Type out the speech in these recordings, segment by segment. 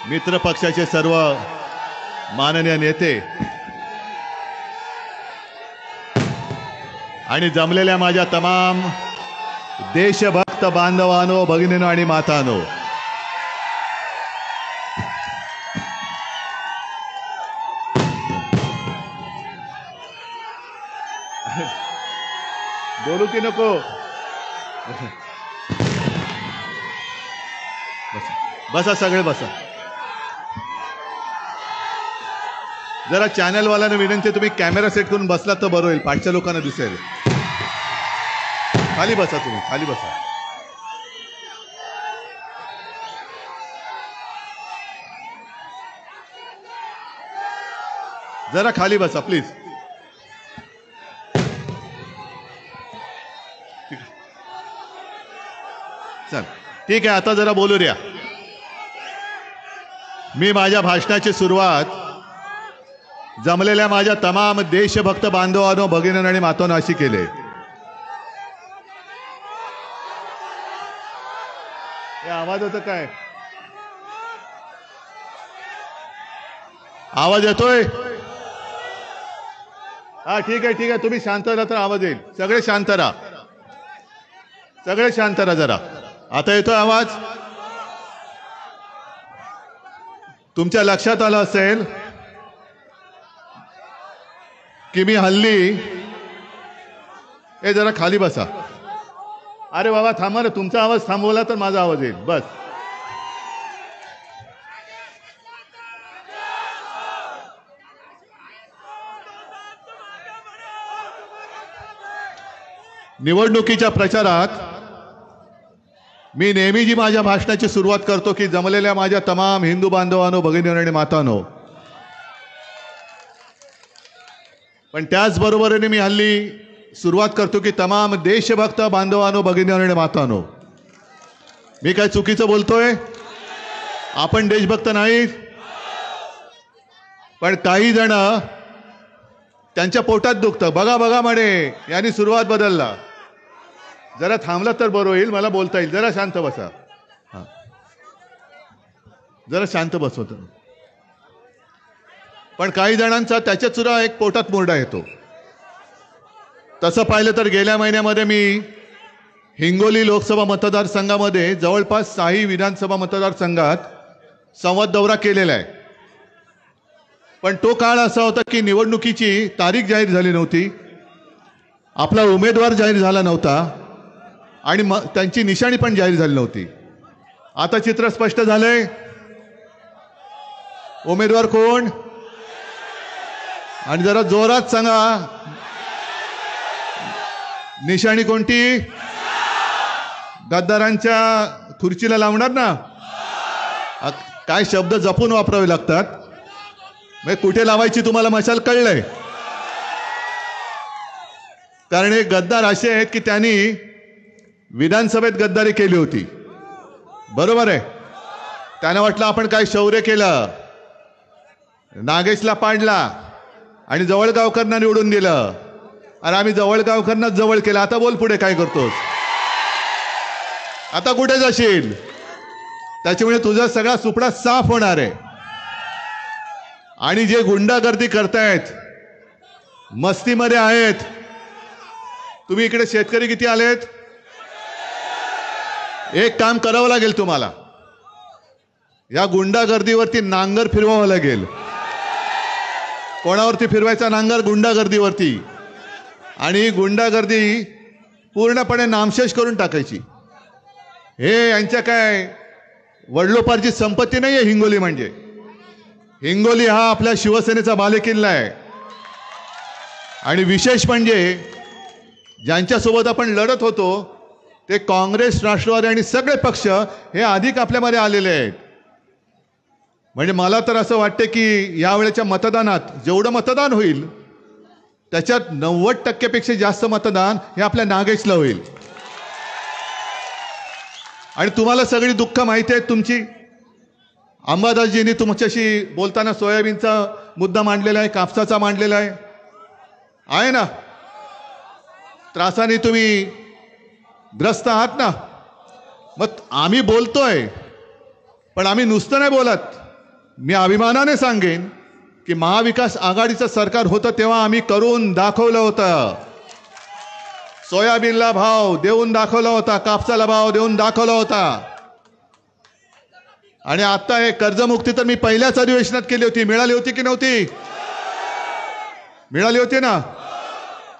मित्र पक्षाचे सर्व माननीय नेते आणि जमलेल्या माझ्या तमाम देशभक्त बांधवांनो, भगिनींनो आणि मातांनो, बोलू की नको? बसा सगळे बसा. जरा चॅनलवाल्यांना विनंती, तुम्ही कॅमेरा सेट करून बसलात तर बरं होईल, पाठच्या लोकांना दिसेल. खाली बसा, तुम्ही खाली बसा. जरा खाली बसा प्लीज. चल ठीक आहे, आता जरा बोलू द्या. मी माझ्या भाषणाची सुरुवात जमलेल्या माझ्या तमाम देशभक्त बांधवांनो, भगिनींनो आणि मातांनो अशी केले. हे आवाज होतं काय? आवाज येतोय? हा ठीक आहे ठीक आहे, तुम्ही शांत राहा तर आवाज येईल. सगळे शांत राहा, सगळे शांत राहा जरा. आता येतोय आवाज? तुमच्या लक्षात आलं असेल की मी हल्ली, जरा खाली बसा. अरे बाबा थांबा ना, तुमचा आवाज थांबवला तर माझा आवाज येईल. बस. निवडणुकीच्या प्रचारात मी नेहमी जी माझ्या भाषणाची सुरुवात करतो की जमलेल्या माझ्या तमाम हिंदू बांधवांनो, भगिनींनो आणि मातांनो, पण त्याचबरोबरीने मी हल्ली सुरुवात करतो की तमाम देशभक्त बांधवांनो, भगिनींनो आणि मातांनो. मी काय चुकीचं बोलतोय? आपण देशभक्त नाही, पण काही जण त्यांच्या पोटात दुखतं. बघा बघा म्हणे, यांनी सुरुवात बदलला. जरा थांबला तर बरं होईल, मला बोलता येईल. जरा शांत बसा. हा जरा शांत बसवत. पण काही जणांचा त्याच्यात सुद्धा एक पोटात मुरडा येतो. तसं पाहिलं तर गेल्या महिन्यामध्ये मी हिंगोली लोकसभा मतदारसंघामध्ये जवळपास 6 विधानसभा मतदारसंघात संवाद दौरा केलेला आहे. पण तो काळ असा होता की निवडणुकीची तारीख जाहीर झाली नव्हती, आपला उमेदवार जाहीर झाला नव्हता आणि त्यांची निशाणी पण जाहीर झाली नव्हती. आता चित्र स्पष्ट झालंय. उमेदवार कोण? आणि जरा जोरात सांगा, निशाणी कोणती? गद्दारांच्या खुर्चीला लावणार ना? काय शब्द जपून वापरावे लागतात. मग कुठे लावायची तुम्हाला मशाल कळलंय? कारण हे गद्दार असे आहेत की त्यांनी विधानसभेत गद्दारी केली होती, बरोबर आहे. त्यांना वाटलं आपण काय शौर्य केलं, नागेशला पाडला आणि जवळगावकरांना निवडून दिलं. अरे आम्ही जवळगावकरांना जवळ केलं. आता बोल पुढे काय करतोस? आता कुठे जाशील? त्याच्यामुळे तुझा सगळा सुपडा साफ होणार आहे. आणि जे गुंडागर्दी करतायत, मस्तीमध्ये आहेत. तुम्ही इकडे शेतकरी किती आलेत? एक काम करावं लागेल तुम्हाला, या गुंडागर्दीवरती नांगर फिरवावं लागेल. कोणावरती फिरवायचा नांगर? गुंडागर्दीवरती. आणि गुंडागर्दी पूर्णपणे नामशेष करून टाकायची. हे यांच्या काय वडलोपारची संपत्ती नाही आहे हिंगोली. म्हणजे हिंगोली हा आपल्या शिवसेनेचा बालेकिल्ला आहे. आणि विशेष म्हणजे ज्यांच्यासोबत आपण लढत होतो ते काँग्रेस, राष्ट्रवादी आणि सगळे पक्ष हे अधिक आपल्यामध्ये आलेले आहेत. म्हणजे मला तर असं वाटतं की यावेळेच्या मतदानात जेवढं मतदान होईल त्याच्यात 90% जास्त मतदान हे आपल्या नागेशला होईल. आणि तुम्हाला सगळी दुःख माहिती आहेत तुमची. अंबादासजींनी तुमच्याशी बोलताना सोयाबीनचा मुद्दा मांडलेला आहे, कापसाचा मांडलेला आहे ना. त्रासाने तुम्ही ग्रस्त आहात ना. मग आम्ही बोलतोय, पण आम्ही नुसतं नाही बोलत. मी अभिमानाने सांगेन की महाविकास आघाडीचं सरकार होतं तेव्हा आम्ही करून दाखवलं होतं. सोयाबीनला भाव देऊन दाखवला होता, कापसाला भाव देऊन दाखवला होता. आणि आता हे कर्जमुक्ती तर मी पहिल्याच अधिवेशनात केली होती. मिळाली होती की नव्हती? मिळाली होती ना.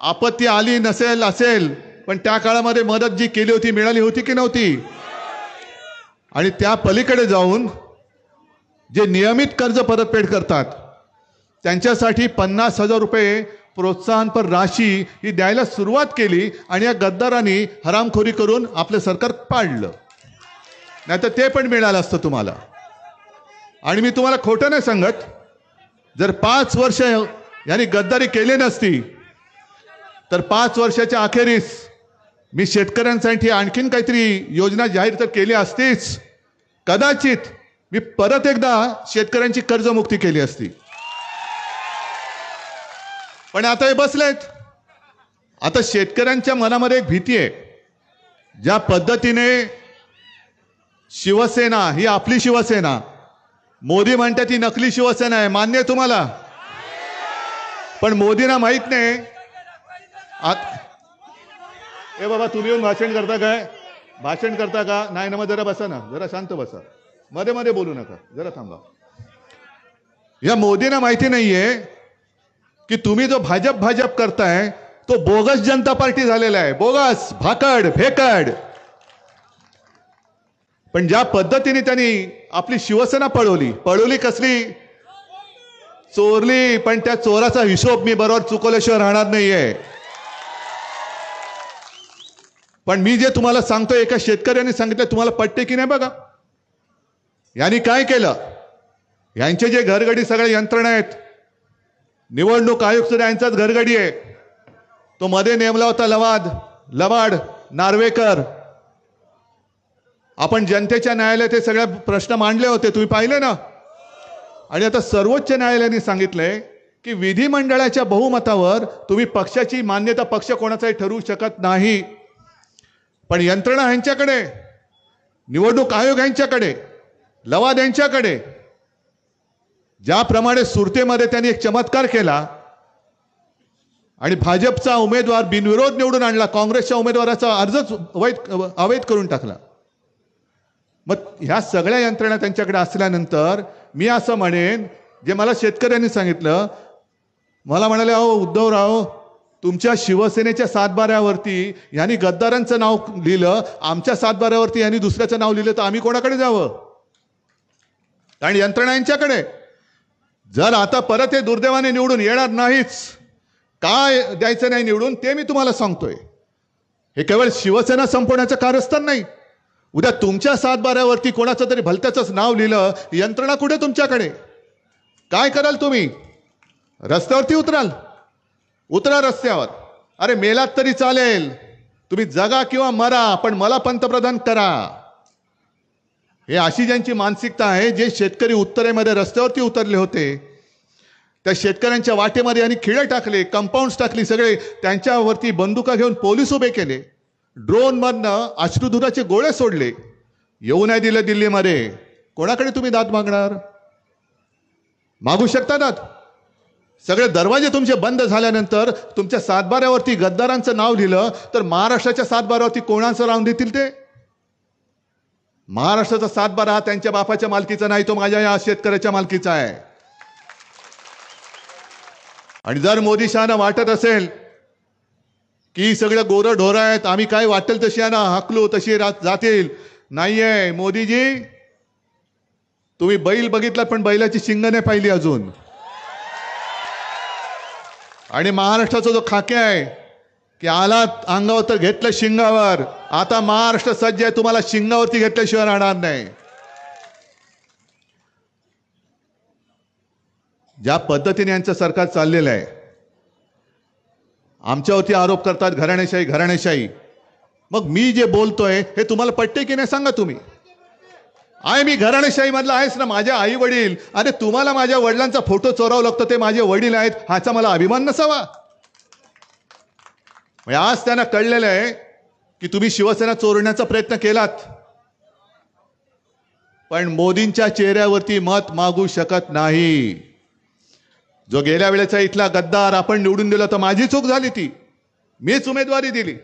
आपत्ती आली नसेल असेल, पण त्या काळामध्ये मदत जी केली होती मिळाली होती की नव्हती? आणि त्या पलीकडे जाऊन जे नियमित कर्ज परतफेड करतात त्यांच्यासाठी 50,000 रुपये प्रोत्साहनपर राशी ही द्यायला सुरुवात केली. आणि या गद्दारांनी हरामखोरी करून आपलं सरकार पाडलं. नाहीतर ते पण मिळालं असतं तुम्हाला. आणि मी तुम्हाला खोटं नाही सांगत, जर 5 वर्ष यांनी गद्दारी केली नसती तर 5 वर्षाच्या अखेरीस मी शेतकऱ्यांसाठी आणखीन काहीतरी योजना जाहीर तर केली असतीच. कदाचित मी परत एकदा शेतकऱ्यांची कर्जमुक्ती केली असती. पण आता हे बसलेत. आता शेतकऱ्यांच्या मनामध्ये एक भीती आहे. ज्या पद्धतीने शिवसेना ही आपली शिवसेना, मोदी म्हणतात ती नकली शिवसेना आहे, मान्य आहे तुम्हाला? पण मोदींना माहित नाही. ए बाबा, तुम्ही येऊन भाषण करता काय? भाषण करता का? नाही ना, मग जरा बसा ना, जरा शांत बसा, मध्ये मध्ये बोलू नका, जरा थांबा. या मोदींना माहिती नाहीये की तुम्ही जो भाजप करताय तो बोगस जनता पार्टी झालेला आहे. बोगस, भाकड, फेकड. पण ज्या पद्धतीने त्यांनी आपली शिवसेना पळवली कसली? चोरली. पण त्या चोराचा हिशोब मी बरोबर चुकवल्याशिवाय राहणार नाहीये. पण मी जे तुम्हाला सांगतोय, एका शेतकऱ्याने सांगितलं, तुम्हाला पटते की नाही बघा. यांनी काय केलं? यांचे जे घरगडी सगळे यंत्रणा आहेत, निवडणूक आयोग सुद्धा यांचाच घरगडी आहे. तो मध्ये नेमला होता लवाड नार्वेकर. आपण जनतेच्या न्यायालयात हे सगळे प्रश्न मांडले होते, तुम्ही पाहिले ना. आणि आता सर्वोच्च न्यायालयाने सांगितलंय की विधिमंडळाच्या बहुमतावर तुम्ही पक्षाची मान्यता पक्ष कोणाचाही ठरवू शकत नाही. पण यंत्रणा यांच्याकडे, निवडणूक आयोग यांच्याकडे, लवाद यांच्याकडे. ज्याप्रमाणे सुरतेमध्ये त्यांनी एक चमत्कार केला आणि भाजपचा उमेदवार बिनविरोध निवडून आणला, काँग्रेसच्या उमेदवाराचा अर्जच अवैध करून टाकला. मग ह्या सगळ्या यंत्रणा त्यांच्याकडे असल्यानंतर मी असं म्हणेन, जे मला शेतकऱ्यांनी सांगितलं, मला म्हणाले, अहो उद्धवराव, तुमच्या शिवसेनेच्या 7बाऱ्यावरती यांनी गद्दारांचं नाव लिहिलं, आमच्या 7बाऱ्यावरती यांनी दुसऱ्याचं नाव लिहिलं, तर आम्ही कोणाकडे जावं? आणि यंत्रणा यांच्याकडे. जर आता परत हे दुर्दैवाने निवडून येणार नाहीच, काय द्यायचं नाही निवडून ते मी तुम्हाला सांगतोय. हे केवळ शिवसेना संपवण्याचं कारस्थान नाही. उद्या तुमच्या 7बाऱ्यावरती कोणाचं तरी भलत्याचंच नाव लिहिलं, यंत्रणा कुठे तुमच्याकडे? काय कराल तुम्ही? रस्त्यावरती उतरा रस्त्यावर. अरे मेलात तरी चालेल, तुम्ही जगा किंवा मरा, पण मला पंतप्रधान करा. हे अशी ज्यांची मानसिकता आहे, जे शेतकरी उत्तरेमध्ये रस्त्यावरती उतरले होते, त्या शेतकऱ्यांच्या वाटेमध्ये आणि खिळे टाकले, कंपाऊंड्स टाकली, सगळे त्यांच्यावरती बंदुका घेऊन पोलीस उभे केले, ड्रोनमधनं अश्रुधुराचे गोळे सोडले, येऊ नाही दिलं दिल्लीमध्ये. कोणाकडे तुम्ही दाद मागणार? मागू शकता दाद? सगळे दरवाजे तुमचे बंद झाल्यानंतर तुमच्या 7बाऱ्यावरती गद्दारांचं नाव लिहिलं तर महाराष्ट्राच्या 7बाऱ्यावरती कोणाचं नाव देतील ते? महाराष्ट्राचा 7बारा हा त्यांच्या बापाच्या मालकीचा नाही, तो माझ्या या शेतकऱ्याच्या मालकीचा आहे. आणि जर मोदी शहाना वाटत असेल की सगळं गोरं ढोरं आहेत, आम्ही काय वाटेल तशी ना हाकलू तशी जातील, नाहीये. मोदीजी, तुम्ही बैल बघितला पण बैलाची शिंग नाही पाहिली अजून. आणि महाराष्ट्राचा जो खाक्या आहे की आलात अंगावर तर घेतलं शिंगावर, आता महाराष्ट्र सज्ज आहे, तुम्हाला शिंगावरती घेतल्याशिवाय राहणार नाही. ज्या पद्धतीने यांचं सरकार चाललेलं आहे, आमच्यावरती आरोप करतात घराणेशाही. मग मी जे बोलतोय हे तुम्हाला पटते की नाही सांगा तुम्ही? आहे मी घराणेशाही मधला आहेच ना. माझ्या आई वडील, अरे तुम्हाला माझ्या वडिलांचा फोटो चोरावा लागतो, ते माझे वडील आहेत, ह्याचा मला अभिमान नसावा? आज त्यांना कळलेलं आहे की तुम्ही शिवसेना चोरण्याचा प्रयत्न केलात. पण मोदींच्या चेहऱ्यावरती मत मागू शकत नाही. जो गेल्या वेळेचा इथला गद्दार आपण निवडून दिला तर माझी चूक झाली, ती मीच उमेदवारी दिली.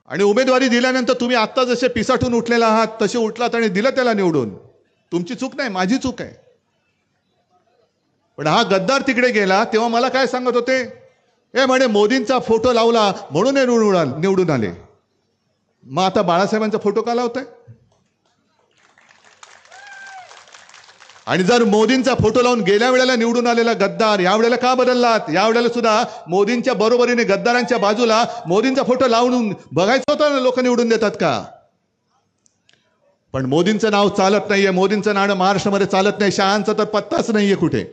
आणि उमेदवारी दिल्यानंतर तुम्ही आत्ता जसे पिसाटून उठलेला आहात तसे उठलात आणि दिलं त्याला निवडून. तुमची चूक नाही, माझी चूक आहे. पण हा गद्दार तिकडे गेला तेव्हा मला काय सांगत होते, हे म्हणे मोदींचा फोटो लावला म्हणून निवडून आले. मग आता बाळासाहेबांचा फोटो का लावताय? आणि जर मोदींचा फोटो लावून गेल्या वेळेला निवडून आलेला गद्दार यावेळेला का बदललात? यावेळेला सुद्धा मोदींच्या बरोबरीने गद्दारांच्या बाजूला मोदींचा फोटो लावून बघायचं होतं ना, लोक निवडून देतात का? पण मोदींचं नाव चालत नाहीये, मोदींचं नाव महाराष्ट्रामध्ये चालत नाही. शहांचा तर पत्ताच नाहीये कुठे.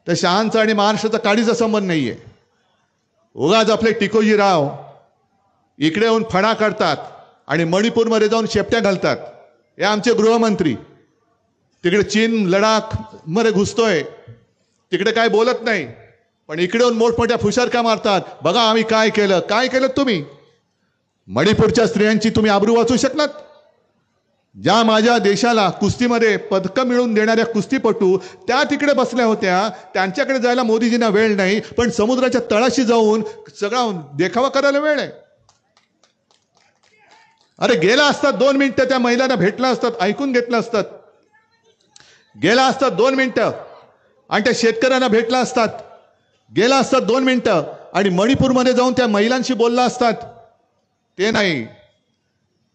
तर शहांचा आणि महाराष्ट्राचा काडीचा संबंध नाहीये. उगाच आपले टिकोजीराव इकडे येऊन फणा काढतात आणि मणिपूरमध्ये जाऊन शेपट्या घालतात. हे आमचे गृहमंत्री तिकडे चीन लडाख मध्ये घुसतोय, तिकडे काय बोलत नाही, पण इकडे येऊन मोठमोठ्या फुशारक्या मारतात. बघा आम्ही काय केलं. काय केलं तुम्ही? मणिपूरच्या स्त्रियांची तुम्ही आबरू वाचू शकलात? ज्या माझ्या देशाला कुस्तीमध्ये पदकं मिळवून देणाऱ्या कुस्तीपटू त्या तिकडे बसल्या होत्या, त्यांच्याकडे जायला मोदीजींना वेळ नाही, पण समुद्राच्या तळाशी जाऊन सगळा देखावा करायला वेळ आहे. अरे गेला असतात 2 मिनिटं त्या महिलांना भेटला असतात, ऐकून घेतलं असतात. गेला असतात 2 मिनिटं आणि त्या शेतकऱ्यांना भेटला असतात. गेला असतात 2 मिनिटं आणि मणिपूरमध्ये जाऊन त्या महिलांशी बोलला असतात. ते नाही,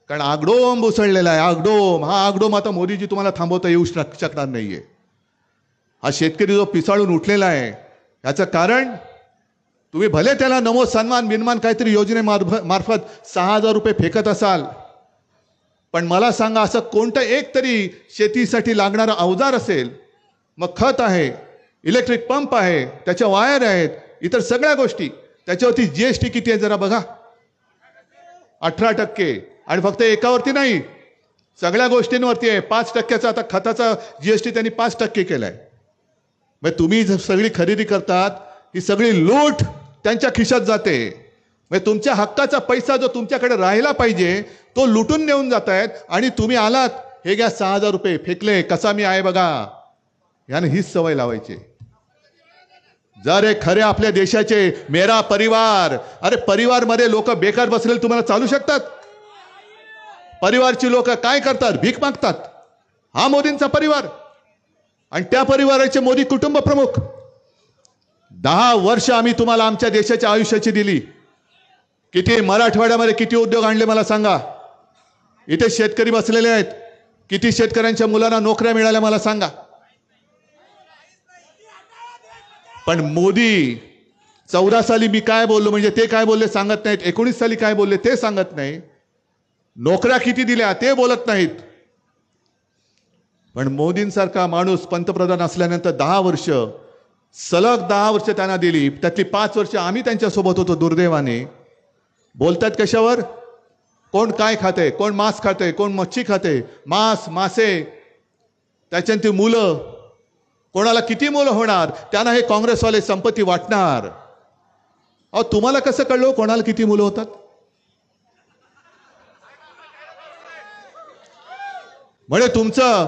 कारण आगडोम उसळलेला आहे. आगडोम, हा आगडोम आता मोदीजी तुम्हाला थांबवता येऊ शकणार नाहीये. हा शेतकरी जो पिसाळून उठलेला आहे याचं कारण तुम्ही भले त्याला नमो सन्मान बिन्मान काहीतरी योजनेमार्फत 6,000 रुपये फेकत असाल, पण मला सांगा असं कोणतं एक तरी शेतीसाठी लागणारा अवजार असेल, मग खत आहे, इलेक्ट्रिक पंप आहे, त्याच्या वायर आहेत, इतर सगळ्या गोष्टी, त्याच्यावरती जीएसटी किती आहे जरा बघा, 18%. आणि फक्त एकावरती नाही, सगळ्या गोष्टींवरती आहे. 5%चा आता खताचा जीएसटी त्यांनी 5% केलाय. मग तुम्ही सगळी खरेदी करतात, ही सगळी लूट त्यांच्या खिशात जाते. मग तुमच्या हक्काचा पैसा जो तुमच्याकडे राहिला पाहिजे तो लुटून नेऊन जात आहेत. आणि तुम्ही आलात, हे घ्या 6,000 रुपये फेकले, कसा मी आहे बघा. याने हीच सवय लावायची. जर हे खरे आपल्या देशाचे मेरा परिवार, अरे परिवार मध्ये लोक बेकार बसलेले तुम्हाला चालू शकतात? परिवारची लोक काय करतात? भीक मागतात. हा मोदींचा परिवार आणि त्या परिवाराचे मोदी कुटुंब प्रमुख. 10 वर्ष आम्ही तुम्हाला आमच्या देशाच्या आयुष्याची दिली. किती मराठवाड्यामध्ये किती उद्योग आणले मला सांगा. इथे शेतकरी बसलेले आहेत, किती शेतकऱ्यांच्या मुलांना नोकऱ्या मिळाल्या मला सांगा. पण मोदी 14 साली मी काय बोललो म्हणजे ते काय बोलले सांगत नाहीत, 19 साली काय बोलले ते सांगत नाही, नोकऱ्या किती दिल्या ते बोलत नाहीत. पण मोदींसारखा माणूस पंतप्रधान असल्यानंतर 10 वर्ष सलग 10 वर्ष त्यांना दिली, त्यातली 5 वर्ष आम्ही त्यांच्यासोबत होतो दुर्दैवाने. बोलतात कशावर? कोण काय खाते, कोण मांस खाते, कोण मच्छी खाते, मांस मासे, त्याच्यानंतर मुलं, कोणाला किती मुलं होणार, त्यांना हे काँग्रेसवाले संपत्ती वाटणार. अहो तुम्हाला कसं कळलं कोणाला किती मुलं होतात? म्हणजे तुमचं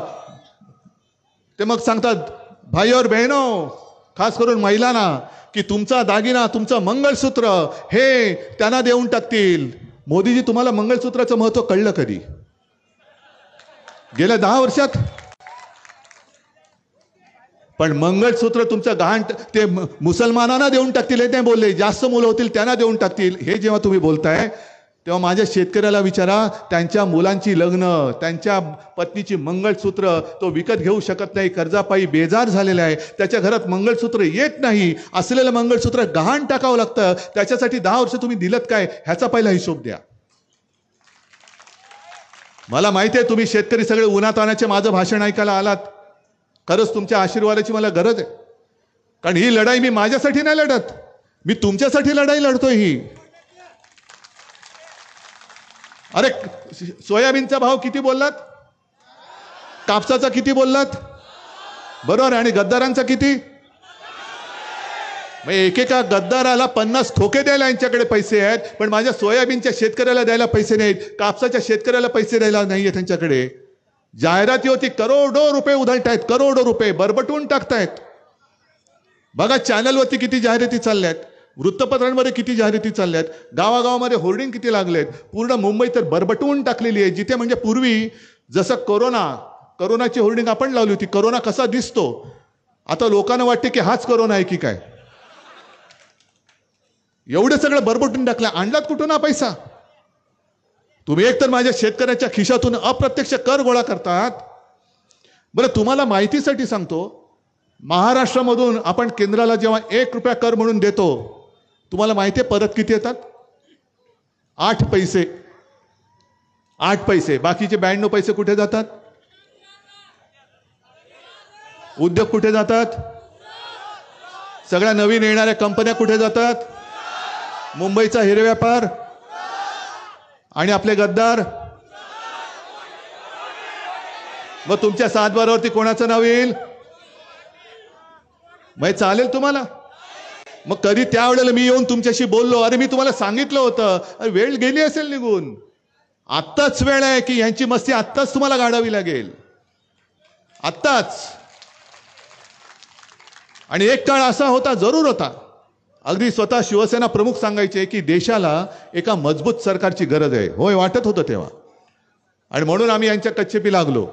ते मग सांगतात भाई और बहनों, खास करून महिलांना, की तुमचा दागिना, तुमचं मंगळसूत्र हे त्यांना देऊन टाकतील. मोदीजी तुम्हाला मंगळसूत्राचं महत्व कळलं कधी? गेल्या 10 वर्षात? पण मंगळसूत्र तुमचं गहाण ते मुसलमानांना देऊन टाकतील हे नाही बोलले, जास्त मुलं होतील त्यांना देऊन टाकतील. हे जेव्हा तुम्ही बोलताय तेव्हा माझ्या शेतकऱ्याला विचारा, त्यांच्या मुलांची लग्न, त्यांच्या पत्नीची मंगळसूत्र तो विकत घेऊ शकत नाही, कर्जापायी बेजार झालेला आहे, त्याच्या घरात मंगळसूत्र येत नाही, असलेलं मंगळसूत्र गहाण टाकावं लागतं. त्याच्यासाठी 10 वर्ष तुम्ही दिलत काय ह्याचा पहिला हिशोब द्या. मला माहिती आहे तुम्ही शेतकरी सगळे उन्हातानाचे माझं भाषण ऐकायला आलात. खरंच तुमच्या आशीर्वादाची मला गरज आहे, कारण ही लढाई मी माझ्यासाठी नाही लढत, मी तुमच्यासाठी लढाई लढतोय. ही अरे सोयाबीनचा भाव किती बोललात? कापसाचा किती बोललात? बरोबर. आणि गद्दारांचा किती? मग एकेका गद्दाराला 50 खोके द्यायला यांच्याकडे पैसे आहेत, पण माझ्या सोयाबीनच्या शेतकऱ्याला द्यायला पैसे नाहीत, कापसाच्या शेतकऱ्याला पैसे द्यायला नाहीये त्यांच्याकडे. जाहिरातीवरती करोडो रुपये उधळतायत, करोडो रुपये बरबटवून टाकतायत. बघा चॅनलवरती किती जाहिराती चालल्यात, वृत्तपत्रांमध्ये किती जाहिराती चालल्यात, गावागावामध्ये होर्डिंग किती लागलेत. पूर्ण मुंबई तर बरबटवून टाकलेली आहे. जिथे म्हणजे पूर्वी जसं करोनाची होर्डिंग आपण लावली होती, करोना कसा दिसतो, आता लोकांना वाटते की हाच करोना आहे की काय. एवढं सगळं बरबटून टाकलं. आणलात कुठून हा पैसा? तुम्ही एकतर माझ्या शेतकऱ्याच्या खिशातून अप्रत्यक्ष कर गोळा करतात. बरं तुम्हाला माहितीसाठी सांगतो, महाराष्ट्रामधून आपण केंद्राला जेव्हा 1 रुपया कर म्हणून देतो, तुम्हाला माहिती आहे परत किती येतात? 8 पैसे. 8 पैसे. बाकीचे 92 पैसे कुठे जातात? उद्योग कुठे जातात? सगळ्या नवीन येणाऱ्या कंपन्या कुठे जातात? मुंबईचा हिरे व्यापार आणि आपले गद्दार. मग तुमच्या 7/12वरती कोणाचं नाव येईल? मग चालेल तुम्हाला? मग कधी त्यावेळेला मी येऊन तुमच्याशी बोललो, अरे मी तुम्हाला सांगितलं होतं, अरे वेळ गेली असेल निघून. आत्ताच वेळ आहे की यांची मस्ती आत्ताच तुम्हाला गाडावी लागेल, आत्ताच. आणि एक काळ असा होता, जरूर होता, अगदी स्वतः शिवसेना प्रमुख सांगायचे की देशाला एका मजबूत सरकारची गरज आहे. होय, वाटत होतं तेव्हा, आणि म्हणून आम्ही यांच्या कच्चेपी लागलो.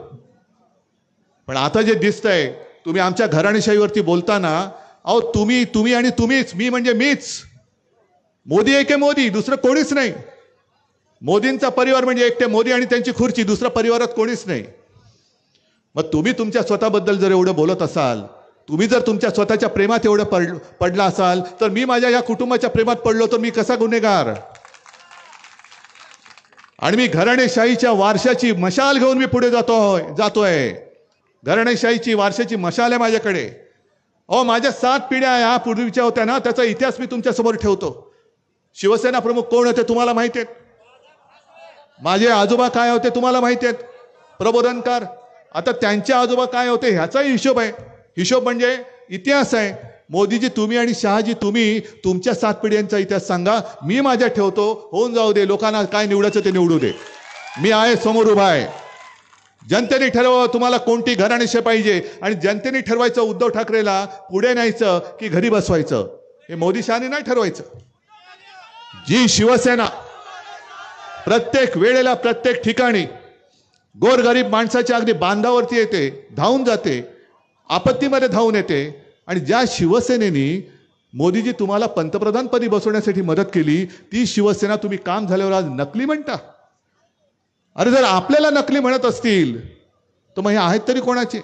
पण आता जे दिसतंय, तुम्ही आमच्या घराणेशाहीवरती बोलताना, अहो तुम्ही आणि तुम्हीच, मी म्हणजे मीच. मोदी एक आहे, मोदी, दुसरं कोणीच नाही. मोदींचा परिवार म्हणजे एकटे मोदी आणि त्यांची खुर्ची, दुसरा परिवारात कोणीच नाही. मग तुम्ही तुमच्या स्वतःबद्दल जर एवढं बोलत असाल, तुम्ही जर तुमच्या स्वतःच्या प्रेमात एवढं पडला असाल, तर मी माझ्या या कुटुंबाच्या प्रेमात पडलो तर मी कसा गुन्हेगार? आणि मी घराणेशाहीच्या वारशाची मशाल घेऊन मी पुढे जातोय. घराणेशाहीची वारशाची मशाल आहे माझ्याकडे. अहो माझ्या 7 पिढ्या या पूर्वीच्या होत्या ना, त्याचा इतिहास मी तुमच्या समोर ठेवतो. शिवसेना प्रमुख कोण होते तुम्हाला माहिती आहेत? माझे आजोबा काय होते तुम्हाला माहिती आहेत? प्रबोधनकार. आता त्यांचे आजोबा काय होते ह्याचाही हिशोब आहे. हिशोब म्हणजे इतिहास आहे. मोदीजी तुम्ही आणि शहाजी तुम्ही तुमच्या 7 पिढ्यांचा इतिहास सांगा, मी माझ्या ठेवतो. होऊन जाऊ दे, लोकांना काय निवडायचं ते निवडू दे. मी आहे, समोर उभा आहे. जनतेने ठरवावं तुम्हाला कोणती घराणेशाही पाहिजे, आणि जनतेने ठरवायचं उद्धव ठाकरेला पुढे न्यायचं की घरी बसवायचं. हे मोदी शहाने नाही ठरवायचं. जी शिवसेना प्रत्येक वेळेला प्रत्येक ठिकाणी गोरगरीब माणसाच्या अगदी बांधावरती येते, धावून जाते, आपत्तीमध्ये धावून येते, आणि ज्या शिवसेनेनी मोदीजी तुम्हाला पंतप्रधानपदी बसवण्यासाठी मदत केली, ती शिवसेना तुम्ही काम झाल्यावर आज नकली म्हणता. अरे जर आपल्याला नकली म्हणत असतील तर मग हे आहेत तरी कोणाचे?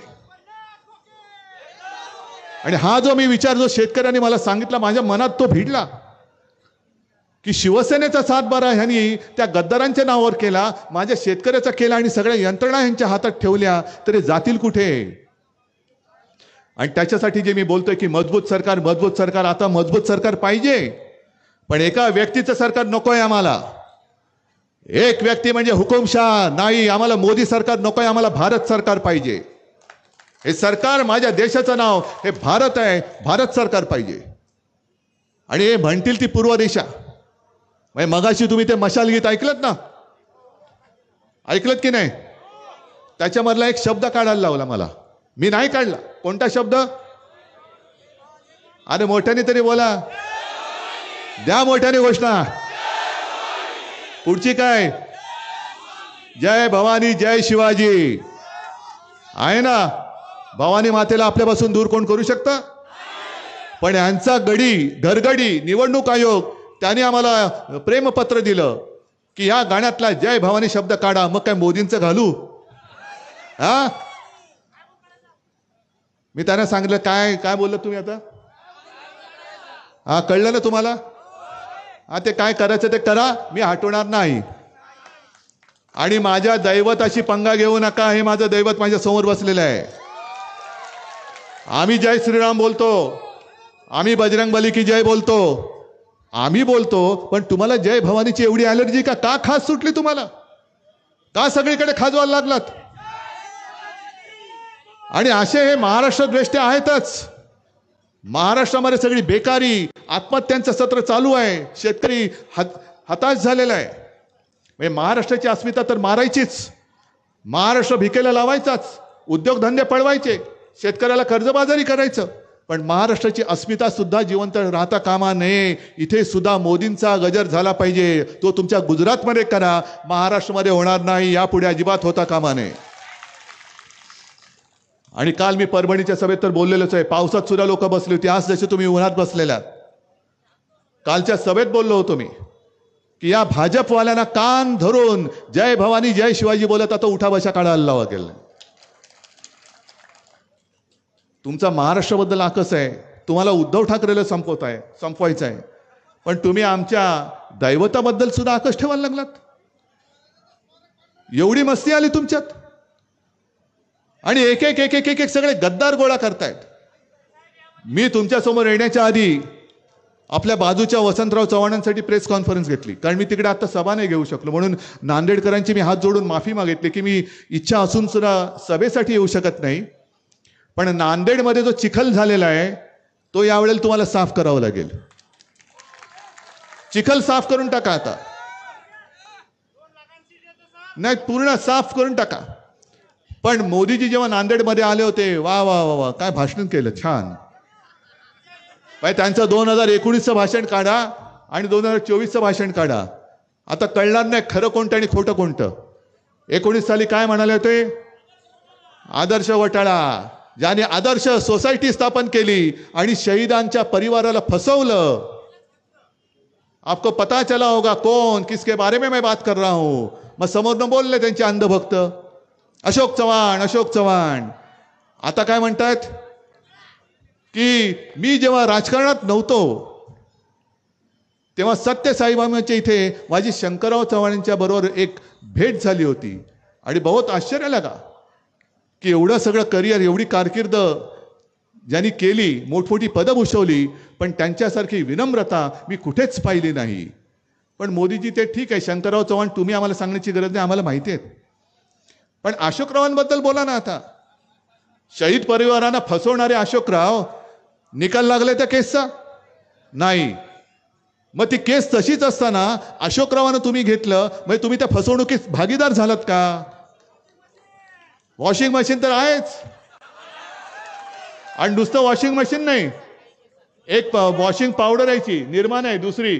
आणि हा जो मी विचार जो शेतकऱ्यांनी मला सांगितला, माझ्या मनात तो भिडला की शिवसेनेचा 7/12 ह्यांनी त्या गद्दारांच्या नावावर केला, माझ्या शेतकऱ्याचा केला, आणि सगळ्या यंत्रणा ह्यांच्या हातात ठेवल्या, तरी जातील कुठे? आणि त्याच्यासाठी जे मी बोलतोय की मजबूत सरकार, आता मजबूत सरकार पाहिजे, पण एका व्यक्तीचं सरकार नकोय आम्हाला. एक व्यक्ती म्हणजे हुकुमशाह नाही, आम्हाला मोदी सरकार नकोय, आम्हाला भारत सरकार पाहिजे. हे सरकार, माझ्या देशाचं नाव हे भारत आहे, भारत सरकार पाहिजे. आणि हे म्हणतील ती पूर्व दिशा. मगाशी तुम्ही ते मशाल गीत ऐकलत ना, ऐकलत की नाही? त्याच्यामधला एक शब्द काढायला लावला मला, मी नाही काढला. कोणता शब्द? अरे मोठ्याने तरी बोला, द्या मोठ्याने घोषणा. पुढची काय? जय भवानी जय शिवाजी आहे ना. भवानी मातेला आपल्यापासून दूर कोण करू शकतं? पण यांचा घरगडी निवडणूक आयोग त्याने आम्हाला प्रेमपत्र दिलं की या गाण्यातला जय भवानी शब्द काढा. मग काय मोदींचं घालू? हा, मी त्यांना सांगितलं. काय बोललं तुम्ही आता? हा, कळलं ना तुम्हाला? हा, ते काय करायचं ते करा, मी हटवणार नाही. आणि माझ्या दैवताशी पंगा घेऊ नका. हे माझं दैवत माझ्या समोर बसलेलं आहे. आम्ही जय श्रीराम बोलतो, आम्ही बजरंगबली की जय बोलतो, आम्ही बोलतो. पण तुम्हाला जय भवानीची एवढी ॲलर्जी का खास सुटली तुम्हाला? का सगळीकडे खाजवायला लागलात? आणि असे हे महाराष्ट्र द्वेष्टे आहेतच. महाराष्ट्रामध्ये सगळी बेकारी, आत्महत्यांचं सत्र चालू आहे. शेतकरी हताश झालेला आहे. म्हणजे महाराष्ट्राची अस्मिता तर मारायचीच, महाराष्ट्र भिकेला लावायचाच, उद्योगधंदे पळवायचे, शेतकऱ्याला कर्जबाजारी करायचं, पण महाराष्ट्राची अस्मिता सुद्धा जिवंत राहता कामा नये. इथे सुद्धा मोदींचा गजर झाला पाहिजे. तो तुमच्या गुजरातमध्ये करा, महाराष्ट्रामध्ये होणार नाही, यापुढे अजिबात होता कामा नये. आणि काल मी परभणीच्या सभेत तर बोललेलोच आहे. पावसात सुद्धा लोक बसली होती, आज जसे तुम्ही उन्हात बसलेल्या. कालच्या सभेत बोललो होतो मी की या भाजपवाल्यांना कान धरून जय भवानी जय शिवाजी बोलत आता उठा बशा काढायला लावा गेलं. तुमचा महाराष्ट्राबद्दल आकस आहे, तुम्हाला उद्धव ठाकरेला संपवायचं आहे, पण तुम्ही आमच्या दैवताबद्दल सुद्धा आकस ठेवायला लागलात. एवढी मस्ती आली तुमच्यात. आणि एक एक एक एक एक सगळे गद्दार गोळा करतायत. मी तुमच्या समोर येण्याच्या आधी आपल्या बाजूच्या वसंतराव चव्हाणांसाठी प्रेस कॉन्फरन्स घेतली, कारण मी तिकडे आता सभा नाही घेऊ शकलो. म्हणून नांदेडकरांची मी हात जोडून माफी मागितली की मी इच्छा असून सुद्धा सभेसाठी येऊ शकत नाही. पण नांदेडमध्ये जो चिखल झालेला आहे तो यावेळेला तुम्हाला साफ करावा लागेल. चिखल साफ करून टाका आता. नाही, पूर्ण साफ करून टाका. पण मोदीजी जेव्हा नांदेडमध्ये आले होते, वा वा वा वा काय भाषण केलं, छान. भाई त्यांचं 2019चं भाषण काढा आणि 2024चं भाषण काढा. आता कळणार नाही खरं कोणतं आणि खोटं कोणतं. 19 साली काय म्हणाले होते? आदर्श घोटाळा, ज्याने आदर्श सोसायटी स्थापन केली आणि शहीदांच्या परिवाराला फसवलं. आपको पता चला होगा कौन किसके बारे में मैं बात कर रहा हूं. मग समोरनं बोलले त्यांचे अंधभक्त अशोक चव्हाण, अशोक चव्हाण. आता काय म्हणतात की मी जेव्हा राजकारणात नव्हतो तेव्हा सत्य साईबाबांच्या इथे माझी शंकरराव चव्हाणांच्या बरोबर एक भेट झाली होती आणि बहुत आश्चर्य लगा की एवढं सगळं करिअर, एवढी कारकीर्द ज्यांनी केली, मोठमोठी पदं भूषवली, पण त्यांच्यासारखी विनम्रता मी कुठेच पाहिली नाही. पण मोदीजी ते ठीक आहे, शंकरराव चव्हाण तुम्ही आम्हाला सांगण्याची गरज नाही, आम्हाला माहिती आहे. पण अशोकरावांबद्दल बोला ना आता. शहीद परिवारांना फसवणारे अशोकराव, निकाल लागले त्या केसचा नाही. मग ती केस तशीच असताना अशोकरावांना तुम्ही घेतलं, म्हणजे तुम्ही त्या फसवणुकीत भागीदार झालात का? वॉशिंग मशीन तर आहेच. आणि नुसतं वॉशिंग मशीन नाही, एक वॉशिंग पावडर यायची निर्माण आहे दुसरी,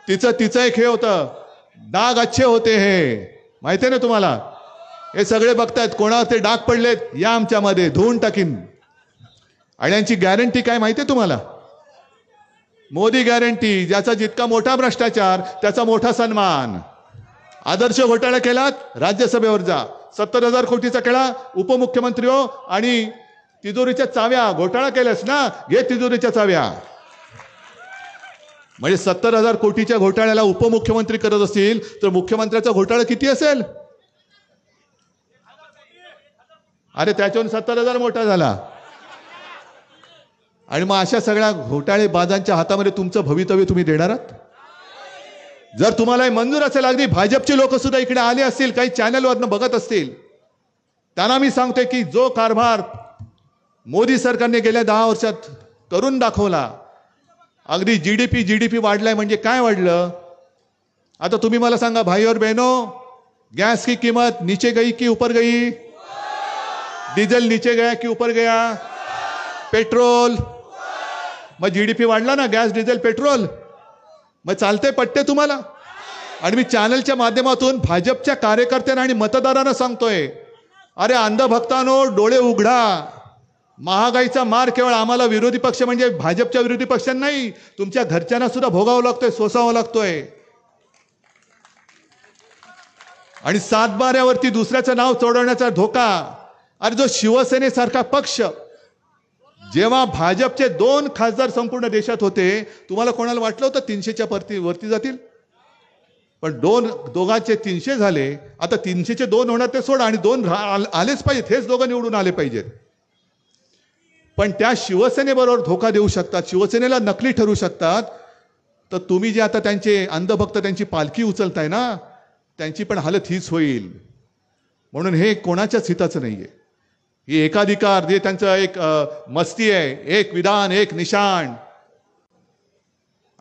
तिचं एक हे होतं, डाग अच्छे होते हे, माहिती आहे ना तुम्हाला? हे सगळे बघतायत कोणावर ते डाग पडलेत, या आमच्यामध्ये धुवून टाकीन. आणि यांची गॅरंटी काय माहिती आहे तुम्हाला? मोदी गॅरंटी. ज्याचा जितका मोठा भ्रष्टाचार त्याचा मोठा सन्मान. आदर्श घोटाळा केलात, राज्यसभेवर जा. 70,000 कोटीचा केला, उपमुख्यमंत्री हो, आणि तिजोरीच्या चाव्या घोटाळा केलास ना, घे तिजोरीच्या चाव्या. म्हणजे 70,000 कोटीच्या घोटाळ्याला उपमुख्यमंत्री करत असतील तर मुख्यमंत्र्याचा घोटाळा किती असेल? अरे त्याच्याहून 70,000 मोठा झाला. आणि मग अशा सगळ्या घोटाळेबाजांच्या हातामध्ये तुमचं भवितव्य तुम्ही देणार आहात? जर तुम्हाला मंजूर असेल, अगदी भाजपचे लोक सुद्धा इकडे आले असतील, काही चॅनलवरनं बघत असतील, त्यांना मी सांगतोय की जो कारभार मोदी सरकारने गेल्या 10 वर्षात करून दाखवला, अगदी जीडीपी वाढलाय. म्हणजे काय वाढलं? आता तुम्ही मला सांगा भाई और बहनों, गैस की कीमत नीचे गई कि ऊपर गई? डीजल नीचे गया कि ऊपर गया? पेट्रोल, मग जीडीपी वाढला ना, गॅस डिझेल पेट्रोल. मग चालते पट्टे तुम्हाला? आणि मी चॅनलच्या माध्यमातून भाजपच्या कार्यकर्त्यांना आणि मतदारांना सांगतोय, अरे अंधभक्तांनो, डोळे उघडा. महागाईचा मार केवळ आम्हाला विरोधी पक्ष म्हणजे भाजपच्या विरोधी पक्षांना नाही, तुमच्या घरच्यांना सुद्धा भोगावं लागतोय, सोसावं लागतोय. आणि सातबाऱ्यावरती दुसऱ्याचं नाव चढवण्याचा धोका. अरे जो शिवसेनेसारखा पक्ष, जेव्हा भाजपचे 2 खासदार संपूर्ण देशात होते, तुम्हाला कोणाला वाटलं होतं 300च्या वरती जातील? पण दोघांचे 300 झाले. आता 300चे 2 होणार ते सोडा, आणि 2 आलेच पाहिजेत, हेच दोघं निवडून आले पाहिजेत. पण त्या शिवसेनेबरोबर धोका देऊ शकतात, शिवसेनेला नकली ठरू शकतात. तर तुम्ही जे आता त्यांचे अंधभक्त त्यांची पालखी उचलताय ना, त्यांची पण हालत हीच होईल. म्हणून हे कोणाच्याच हिताचं नाहीये. ही एकाधिकार जे त्यांचं एक मस्ती आहे, एक विधान, एक निशाण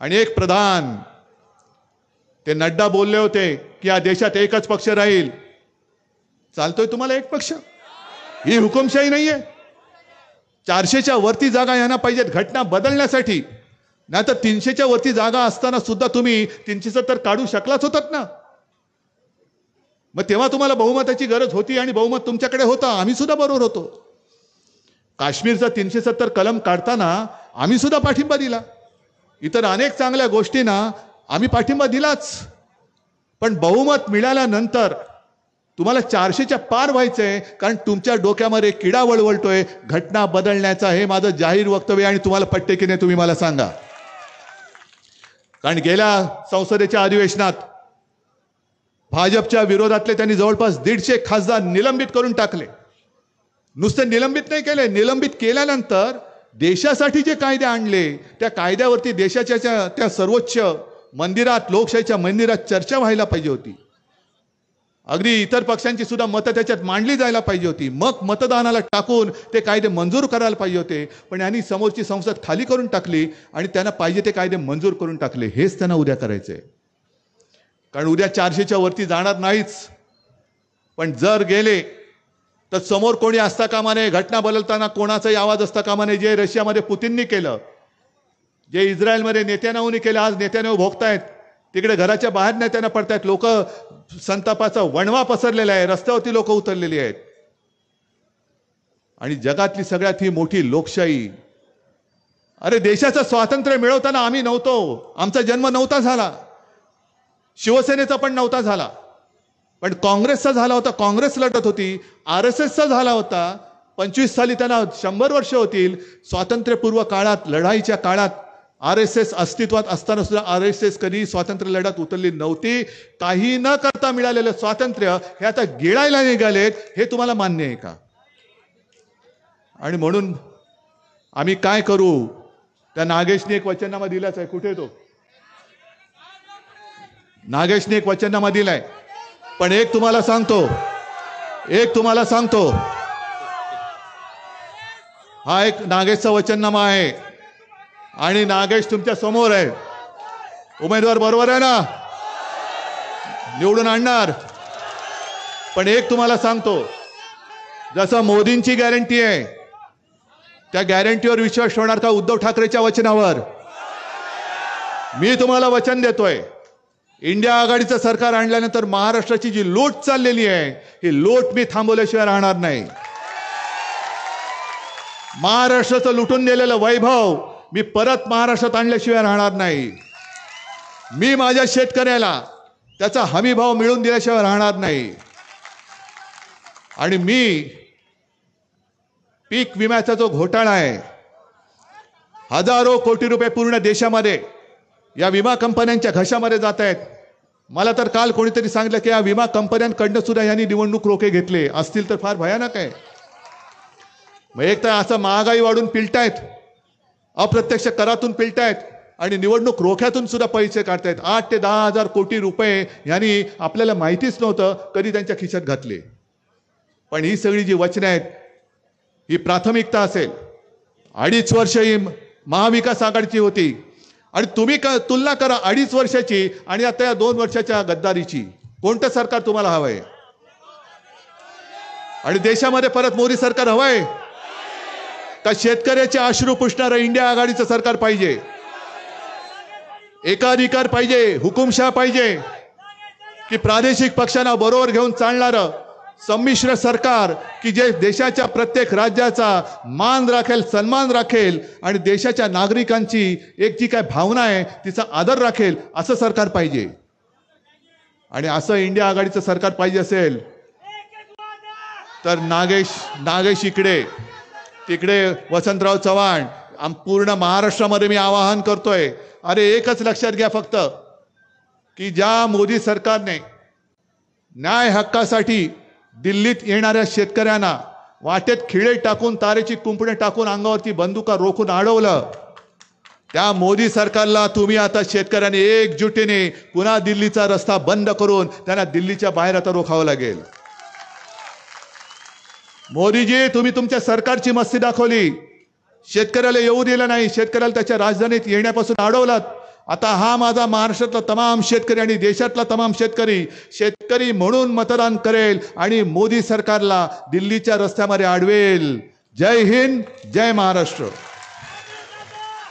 आणि एक प्रधान. ते नड्डा बोलले होते की या देशात एकच पक्ष राहील. चालतोय तुम्हाला एक पक्ष? ही हुकुमशाही नाहीये. 400च्या वरती जागा यांना पाहिजेत घटना बदलण्यासाठी. नाही तर 300च्या वरती जागा असताना सुद्धा तुम्ही 370 काढू शकलाच होतात ना. मग तेव्हा तुम्हाला बहुमताची गरज होती आणि बहुमत तुमच्याकडे होतं. आम्ही सुद्धा बरोबर होतो. काश्मीरचा 370 कलम काढताना आम्ही सुद्धा पाठिंबा दिला. इतर अनेक चांगल्या गोष्टींना आम्ही पाठिंबा दिलाच. पण बहुमत मिळाल्यानंतर तुम्हाला 400च्या पार व्हायचंय, कारण तुमच्या डोक्यामध्ये किडा वळवळतोय घटना बदलण्याचा. हे माझं जाहीर वक्तव्य आणि तुम्हाला पटते की नाही तुम्ही मला सांगा. कारण गेल्या संसदेच्या अधिवेशनात भाजपच्या विरोधातले त्यांनी जवळपास 150 खासदार निलंबित करून टाकले. नुसते निलंबित नाही केले, निलंबित केल्यानंतर देशासाठी जे कायदे आणले त्या कायद्यावरती देशाच्या त्या सर्वोच्च मंदिरात, लोकशाहीच्या मंदिरात चर्चा व्हायला पाहिजे होती. अगदी इतर पक्षांची सुद्धा मतं त्याच्यात मांडली जायला पाहिजे होती. मग मतदानाला टाकून ते कायदे मंजूर करायला पाहिजे होते. पण यांनी समोरची संसद खाली करून टाकली आणि त्यांना पाहिजे ते कायदे मंजूर करून टाकले. हेच त्यांना उद्या करायचंय. कारण उद्या 400च्या वरती जाणार नाहीच. पण जर गेले तर समोर कोणी असता कामा नये. घटना बदलताना कोणाचाही आवाज असता कामा नये. जे रशियामध्ये पुतीननी केलं, जे इस्रायलमध्ये नेत्यानाहूनी केलं, आज नेत्यानाहू भोगतायत. तिकडे घराच्या बाहेर नेत्यांना पडतायत. लोक संतापाचा वणवा पसरलेला आहे. रस्त्यावरती लोक उतरलेली आहेत. आणि जगातली सगळ्यात ही मोठी लोकशाही. अरे देशाचं स्वातंत्र्य मिळवताना आम्ही नव्हतो. आमचा जन्म नव्हता झाला. शिवसेनेचा पण नव्हता झाला. पण काँग्रेसचा झाला होता. काँग्रेस लढत होती. RSSचा झाला होता. 25 साली त्यांना 100 वर्ष होतील. स्वातंत्र्यपूर्व काळात, लढाईच्या काळात RSS अस्तित्वात असताना सुद्धा RSS कधी स्वातंत्र्य लढत उतरली नव्हती. काही न करता मिळालेलं स्वातंत्र्य हे आता गिळायला निघालेत. हे तुम्हाला मान्य आहे का? आणि म्हणून आम्ही काय करू? त्या नागेशने एक वचननामा दिलाच आहे. कुठे तो नागेशने एक वचननामा दिलाय. पण एक तुम्हाला सांगतो, हा एक नागेशचा वचननामा आहे आणि नागेश तुमच्या समोर आहे. उमेदवार बरोबर आहे ना? निवडून आणणार. पण एक तुम्हाला सांगतो, जसं मोदींची गॅरंटी आहे त्या गॅरंटीवर विश्वास ठेवणार का उद्धव ठाकरेच्या वचनावर? मी तुम्हाला वचन देतोय, इंडिया आघाडीचं सरकार आणल्यानंतर महाराष्ट्राची जी लूट चाललेली आहे ही लूट मी थांबवल्याशिवाय राहणार नाही. महाराष्ट्राचं लुटून नेलेलं वैभव मी परत महाराष्ट्रात आणल्याशिवाय राहणार नाही. मी माझ्या शेतकऱ्याला त्याचा हमी भाव मिळवून दिल्याशिवाय राहणार नाही. आणि मी पीक विम्याचा जो घोटाळा आहे, हजारो कोटी रुपये पूर्ण देशामध्ये या विमा कंपन्यांच्या घशामध्ये जात आहेत. मला तर काल कोणीतरी सांगितलं की या विमा कंपन्यांकडनं सुद्धा यांनी निवडणूक रोखे घेतले असतील तर फार भयानक आहे. मग एक तर असं महागाई वाढून पिलतायत, अप्रत्यक्ष करातून पिलतायत आणि निवडणूक रोख्यातून सुद्धा पैसे काढतायत. 8 ते 10 हजार कोटी रुपये यांनी आपल्याला माहितीच नव्हतं कधी त्यांच्या खिशात घातले. पण ही सगळी जी वचने आहेत ही प्राथमिकता असेल. 2.5 वर्ष ही महाविकास आघाडीची होती आणि तुम्ही तुलना करा 2.5 वर्षाची आणि आता या 2 वर्षाच्या गद्दारीची. कोणतं सरकार तुम्हाला हवंय? आणि देशामध्ये परत मोदी सरकार हवंय का शेतकऱ्याचे अश्रू पुसणारं इंडिया आघाडीचं सरकार पाहिजे? एकाधिकार पाहिजे, हुकुमशाह पाहिजे की प्रादेशिक पक्षांना बरोबर घेऊन चालणारं संमिश्र सरकार की जे देशाच्या प्रत्येक राज्याचा मान राखेल, सन्मान राखेल आणि देशाच्या नागरिकांची एक जी काय भावना आहे तिचा आदर राखेल असं सरकार पाहिजे. आणि असं इंडिया आघाडीचं सरकार पाहिजे असेल तर नागेश इकडे, तिकडे वसंतराव चव्हाण, पूर्ण महाराष्ट्रामध्ये मी आवाहन करतोय. अरे एकच लक्षात घ्या फक्त की ज्या मोदी सरकारने न्याय हक्कासाठी दिल्लीत येणाऱ्या शेतकऱ्यांना वाटेत खिळे टाकून, तारेची कुंपणे टाकून, अंगावरती बंदुका रोखून अडवलं, त्या मोदी सरकारला तुम्ही आता शेतकऱ्यांनी एकजुटीने पुन्हा दिल्लीचा रस्ता बंद करून त्यांना दिल्लीच्या बाहेर आता रोखावं लागेल. मोदीजी, तुम्ही तुमच्या सरकारची मस्ती दाखवली. शेतकऱ्याला येऊ दिलं नाही, शेतकऱ्याला त्याच्या राजधानीत येण्यापासून अडवलात आता हा माझा महाराष्ट्रातला तमाम शेतकरी आणि देशातला तमाम शेतकरी म्हणून मतदान करेल आणि मोदी सरकारला दिल्लीच्या रस्त्यामध्ये अडवेल. जय हिंद, जय महाराष्ट्र.